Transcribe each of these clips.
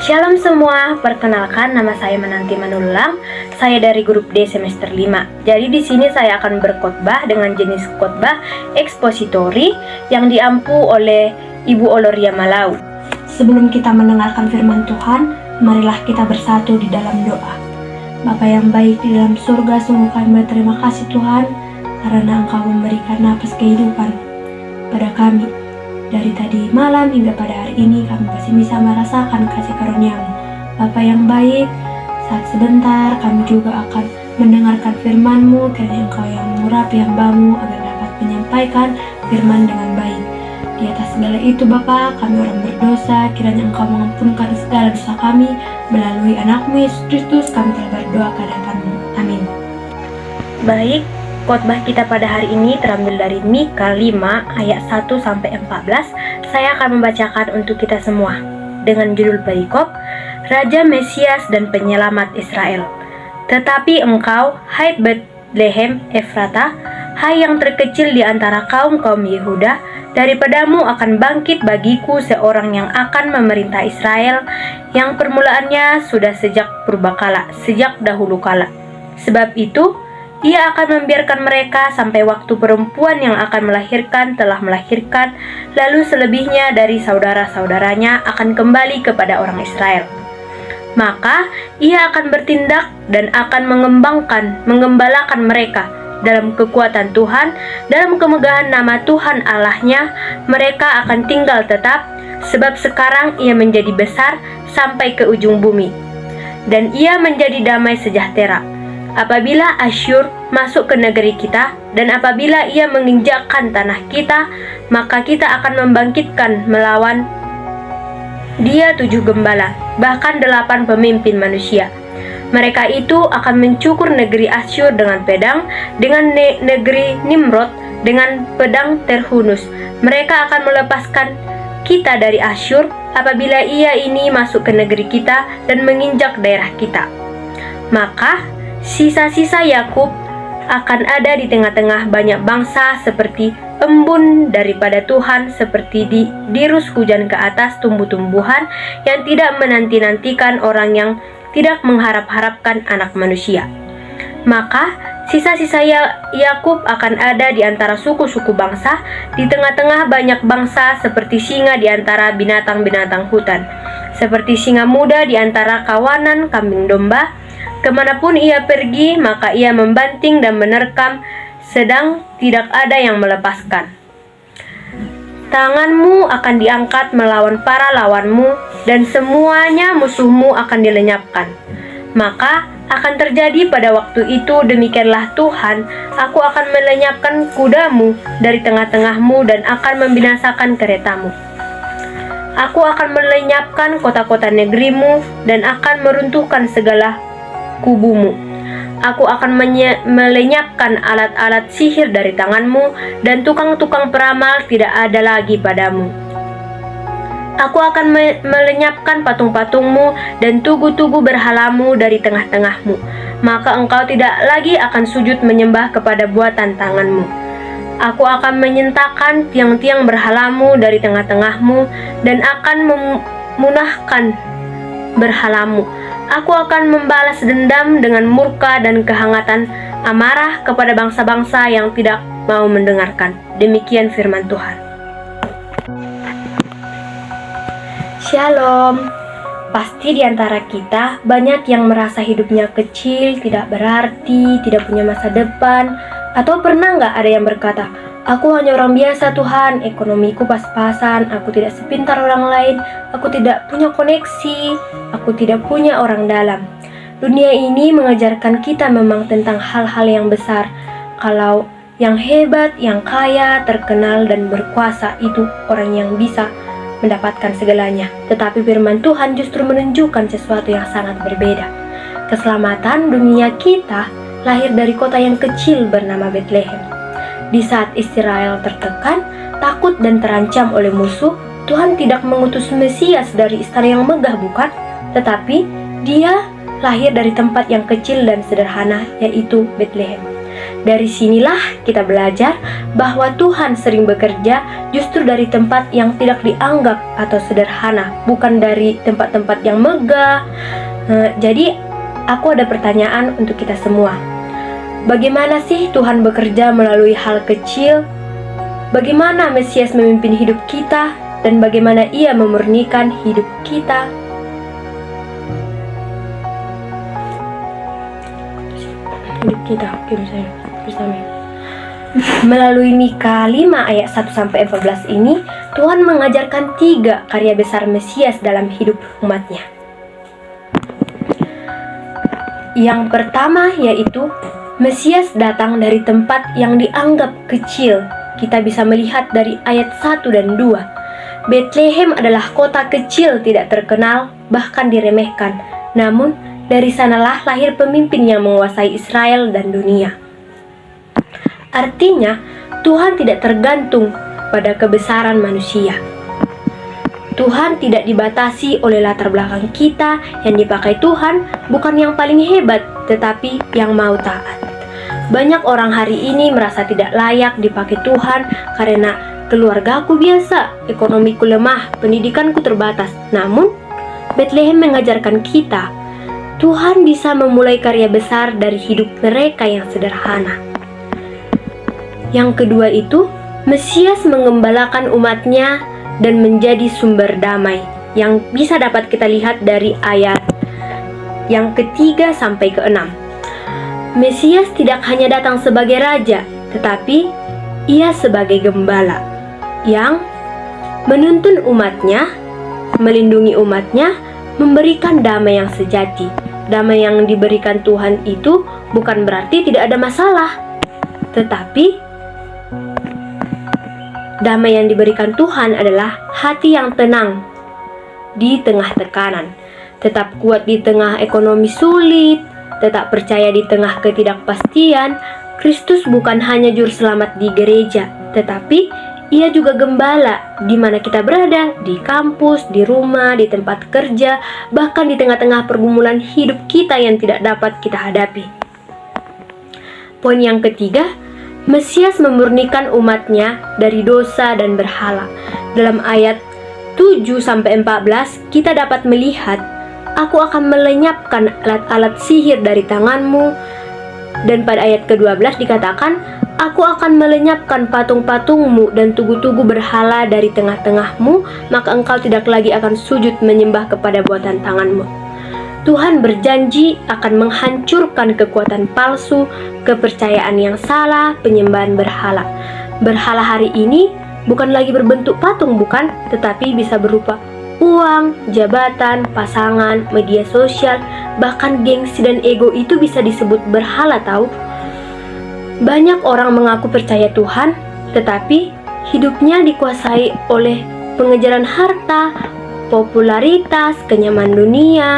Shalom semua, perkenalkan nama saya Menanti Manulang. Saya dari grup D semester 5. Jadi di sini saya akan berkhotbah dengan jenis khotbah ekspositori yang diampu oleh Ibu Oloria Malau. Sebelum kita mendengarkan firman Tuhan, marilah kita bersatu di dalam doa. Bapa yang baik di dalam surga, sungguh kami berterima kasih Tuhan, karena Engkau memberikan napas kehidupan pada kami. Dari tadi malam hingga pada hari ini kami masih bisa merasakan kasih karunia-Mu. Bapa yang baik, saat sebentar kami juga akan mendengarkan firman-Mu, kiranya Engkau yang mengurapi hamba-Mu agar dapat menyampaikan firman dengan baik. Di atas segala itu Bapa, kami orang berdosa, kiranya Engkau mengampunkan segala dosa kami. Melalui anak-Mu Yesus Kristus kami telah berdoa ke hadapan-Mu. Amin. Baik, khotbah kita pada hari ini terambil dari Mika 5 ayat 1-14. Saya akan membacakan untuk kita semua dengan judul perikop Raja Mesias dan Penyelamat Israel. Tetapi engkau, hai Betlehem Efrata, hai yang terkecil di antara kaum-kaum Yehuda, daripadamu akan bangkit bagiku seorang yang akan memerintah Israel, yang permulaannya sudah sejak purbakala, sejak dahulu kala. Sebab itu Ia akan membiarkan mereka sampai waktu perempuan yang akan melahirkan telah melahirkan, lalu selebihnya dari saudara-saudaranya akan kembali kepada orang Israel. Maka Ia akan bertindak dan akan mengembalakan mereka dalam kekuatan Tuhan, dalam kemegahan nama Tuhan Allahnya. Mereka akan tinggal tetap, sebab sekarang Ia menjadi besar sampai ke ujung bumi, dan Ia menjadi damai sejahtera. Apabila Asyur masuk ke negeri kita, dan apabila ia menginjakkan tanah kita, maka kita akan membangkitkan melawan dia 7 gembala, bahkan 8 pemimpin manusia. Mereka itu akan mencukur negeri Asyur dengan pedang, dengan negeri Nimrod dengan pedang terhunus. Mereka akan melepaskan kita dari Asyur apabila ia ini masuk ke negeri kita dan menginjak daerah kita. Maka sisa-sisa Yakub akan ada di tengah-tengah banyak bangsa seperti embun daripada Tuhan, seperti dirus hujan ke atas tumbuh-tumbuhan yang tidak menanti-nantikan orang yang tidak mengharap-harapkan anak manusia. Maka sisa-sisa Yakub akan ada di antara suku-suku bangsa, di tengah-tengah banyak bangsa, seperti singa di antara binatang-binatang hutan, seperti singa muda di antara kawanan kambing domba. Kemanapun ia pergi, maka ia membanting dan menerkam, sedang tidak ada yang melepaskan. Tanganmu akan diangkat melawan para lawanmu, dan semuanya musuhmu akan dilenyapkan. Maka akan terjadi pada waktu itu, demikianlah Tuhan, aku akan melenyapkan kudamu dari tengah-tengahmu dan akan membinasakan keretamu. Aku akan melenyapkan kota-kota negerimu dan akan meruntuhkan segala kubumu. Aku akan melenyapkan alat-alat sihir dari tanganmu, dan tukang-tukang peramal tidak ada lagi padamu. Aku akan melenyapkan patung-patungmu dan tugu-tugu berhalamu dari tengah-tengahmu. Maka engkau tidak lagi akan sujud menyembah kepada buatan tanganmu. Aku akan menyentakkan tiang-tiang berhalamu dari tengah-tengahmu dan akan memunahkan berhalamu. Aku akan membalas dendam dengan murka dan kehangatan amarah kepada bangsa-bangsa yang tidak mau mendengarkan. Demikian firman Tuhan. Shalom. Pasti di antara kita banyak yang merasa hidupnya kecil, tidak berarti, tidak punya masa depan. Atau pernah nggak ada yang berkata, aku hanya orang biasa Tuhan, ekonomiku pas-pasan, aku tidak sepintar orang lain, aku tidak punya koneksi, aku tidak punya orang dalam. Dunia ini mengajarkan kita memang tentang hal-hal yang besar. Kalau yang hebat, yang kaya, terkenal, dan berkuasa itu orang yang bisa mendapatkan segalanya. Tetapi firman Tuhan justru menunjukkan sesuatu yang sangat berbeda. Keselamatan dunia kita lahir dari kota yang kecil bernama Betlehem. Di saat Israel tertekan, takut dan terancam oleh musuh, Tuhan tidak mengutus Mesias dari istana yang megah, bukan? Tetapi Dia lahir dari tempat yang kecil dan sederhana, yaitu Betlehem. Dari sinilah kita belajar bahwa Tuhan sering bekerja justru dari tempat yang tidak dianggap atau sederhana, bukan dari tempat-tempat yang megah. Jadi, aku ada pertanyaan untuk kita semua. Bagaimana sih Tuhan bekerja melalui hal kecil? Bagaimana Mesias memimpin hidup kita? Dan bagaimana Ia memurnikan hidup kita? Oke, misalnya bersama. Melalui Mika 5 ayat 1-14 ini, Tuhan mengajarkan 3 karya besar Mesias dalam hidup umatnya. Yang pertama yaitu Mesias datang dari tempat yang dianggap kecil. Kita bisa melihat dari ayat 1 dan 2. Bethlehem adalah kota kecil tidak terkenal, bahkan diremehkan. Namun, dari sanalah lahir pemimpin yang menguasai Israel dan dunia. Artinya, Tuhan tidak tergantung pada kebesaran manusia. Tuhan tidak dibatasi oleh latar belakang kita. Yang dipakai Tuhan bukan yang paling hebat, tetapi yang mau taat. Banyak orang hari ini merasa tidak layak dipakai Tuhan karena keluargaku biasa, ekonomiku lemah, pendidikanku terbatas. Namun, Bethlehem mengajarkan kita Tuhan bisa memulai karya besar dari hidup mereka yang sederhana. Yang kedua itu, Mesias mengembalakan umatnya dan menjadi sumber damai, yang bisa dapat kita lihat dari ayat yang ke-3 sampai ke-6. Mesias tidak hanya datang sebagai raja, tetapi Ia sebagai gembala yang menuntun umatnya, melindungi umatnya, memberikan damai yang sejati. Damai yang diberikan Tuhan itu bukan berarti tidak ada masalah, tetapi damai yang diberikan Tuhan adalah hati yang tenang di tengah tekanan, tetap kuat di tengah ekonomi sulit, tetap percaya di tengah ketidakpastian. Kristus bukan hanya juru selamat di gereja, tetapi Ia juga gembala di mana kita berada, di kampus, di rumah, di tempat kerja, bahkan di tengah-tengah pergumulan hidup kita yang tidak dapat kita hadapi. Poin yang ketiga, Mesias memurnikan umatnya dari dosa dan berhala. Dalam ayat 7-14 kita dapat melihat, "Aku akan melenyapkan alat-alat sihir dari tanganmu." Dan pada ayat ke-12 dikatakan, "Aku akan melenyapkan patung-patungmu dan tugu-tugu berhala dari tengah-tengahmu, maka engkau tidak lagi akan sujud menyembah kepada buatan tanganmu." Tuhan berjanji akan menghancurkan kekuatan palsu, kepercayaan yang salah, penyembahan berhala. Berhala hari ini bukan lagi berbentuk patung, bukan, tetapi bisa berupa uang, jabatan, pasangan, media sosial, bahkan gengsi dan ego itu bisa disebut berhala, tahu? Banyak orang mengaku percaya Tuhan, tetapi hidupnya dikuasai oleh pengejaran harta, popularitas, kenyamanan dunia.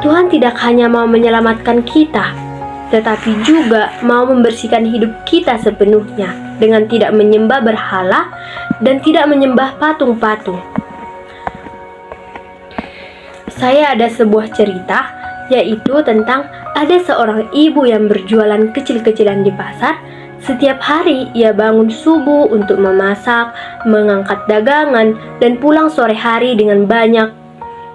Tuhan tidak hanya mau menyelamatkan kita, tetapi juga mau membersihkan hidup kita sepenuhnya dengan tidak menyembah berhala dan tidak menyembah patung-patung. Saya ada sebuah cerita, yaitu tentang ada seorang ibu yang berjualan kecil-kecilan di pasar. Setiap hari ia bangun subuh untuk memasak, mengangkat dagangan, dan pulang sore hari dengan banyak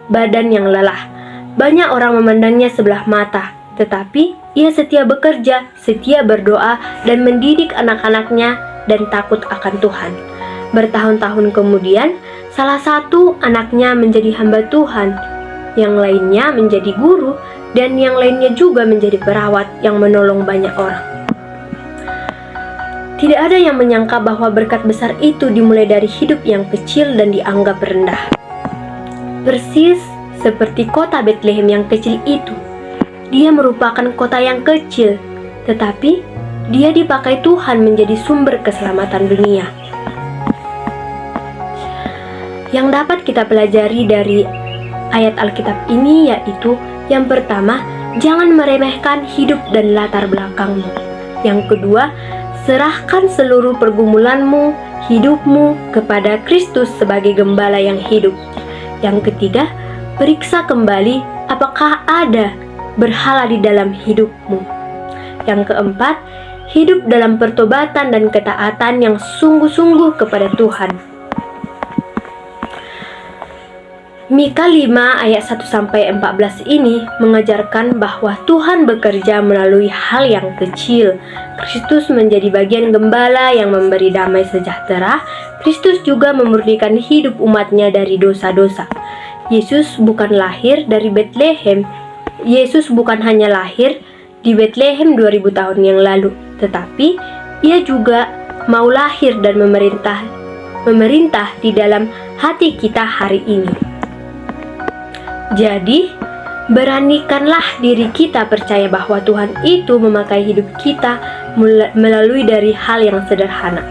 badan yang lelah. Banyak orang memandangnya sebelah mata, tetapi ia setia bekerja, setia berdoa, dan mendidik anak-anaknya dan takut akan Tuhan. Bertahun-tahun kemudian, salah satu anaknya menjadi hamba Tuhan, yang lainnya menjadi guru, dan yang lainnya juga menjadi perawat yang menolong banyak orang. Tidak ada yang menyangka bahwa berkat besar itu dimulai dari hidup yang kecil dan dianggap rendah. Persis seperti kota Bethlehem yang kecil itu. Dia merupakan kota yang kecil, tetapi dia dipakai Tuhan menjadi sumber keselamatan dunia. Yang dapat kita pelajari dari ayat Alkitab ini yaitu, yang pertama, jangan meremehkan hidup dan latar belakangmu. Yang kedua, serahkan seluruh pergumulanmu, hidupmu kepada Kristus sebagai gembala yang hidup. Yang ketiga, periksa kembali apakah ada berhala di dalam hidupmu. Yang keempat, hidup dalam pertobatan dan ketaatan yang sungguh-sungguh kepada Tuhan. Mika 5 ayat 1-14 ini mengajarkan bahwa Tuhan bekerja melalui hal yang kecil. Kristus menjadi bagian gembala yang memberi damai sejahtera. Kristus juga memurnikan hidup umatnya dari dosa-dosa. Yesus bukan lahir dari Betlehem. Yesus bukan hanya lahir di Betlehem 2000 tahun yang lalu, tetapi ia juga mau lahir dan memerintah di dalam hati kita hari ini. Jadi, beranikanlah diri kita percaya bahwa Tuhan itu memakai hidup kita melalui dari hal yang sederhana.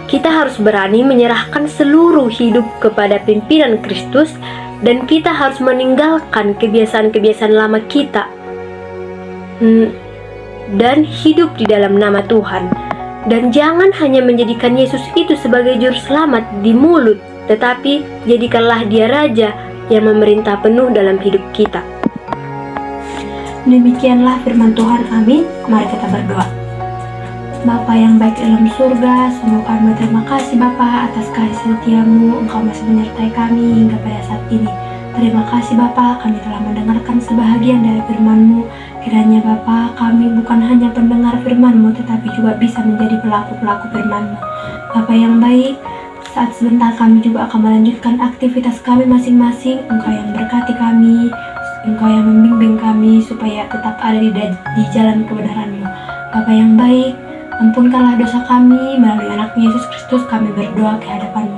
Kita harus berani menyerahkan seluruh hidup kepada pimpinan Kristus, dan kita harus meninggalkan kebiasaan-kebiasaan lama kita dan hidup di dalam nama Tuhan. Dan jangan hanya menjadikan Yesus itu sebagai juru selamat di mulut, tetapi jadikanlah dia Raja yang memerintah penuh dalam hidup kita. Demikianlah firman Tuhan, amin. Mari kita berdoa. Bapa yang baik dalam surga, sungguh kami terima kasih Bapa atas kasih setiamu. Engkau masih menyertai kami hingga pada saat ini. Terima kasih Bapa, kami telah mendengarkan sebahagian dari firman-Mu. Kiranya Bapa, kami bukan hanya pendengar firman-Mu, tetapi juga bisa menjadi pelaku-pelaku firman-Mu. Bapa yang baik, saat sebentar kami juga akan melanjutkan aktivitas kami masing-masing. Engkau yang berkati kami, Engkau yang membimbing kami supaya tetap ada di jalan kebenaran-Mu. Bapa yang baik, ampunkanlah dosa kami melalui anak Yesus Kristus. Kami berdoa ke hadapan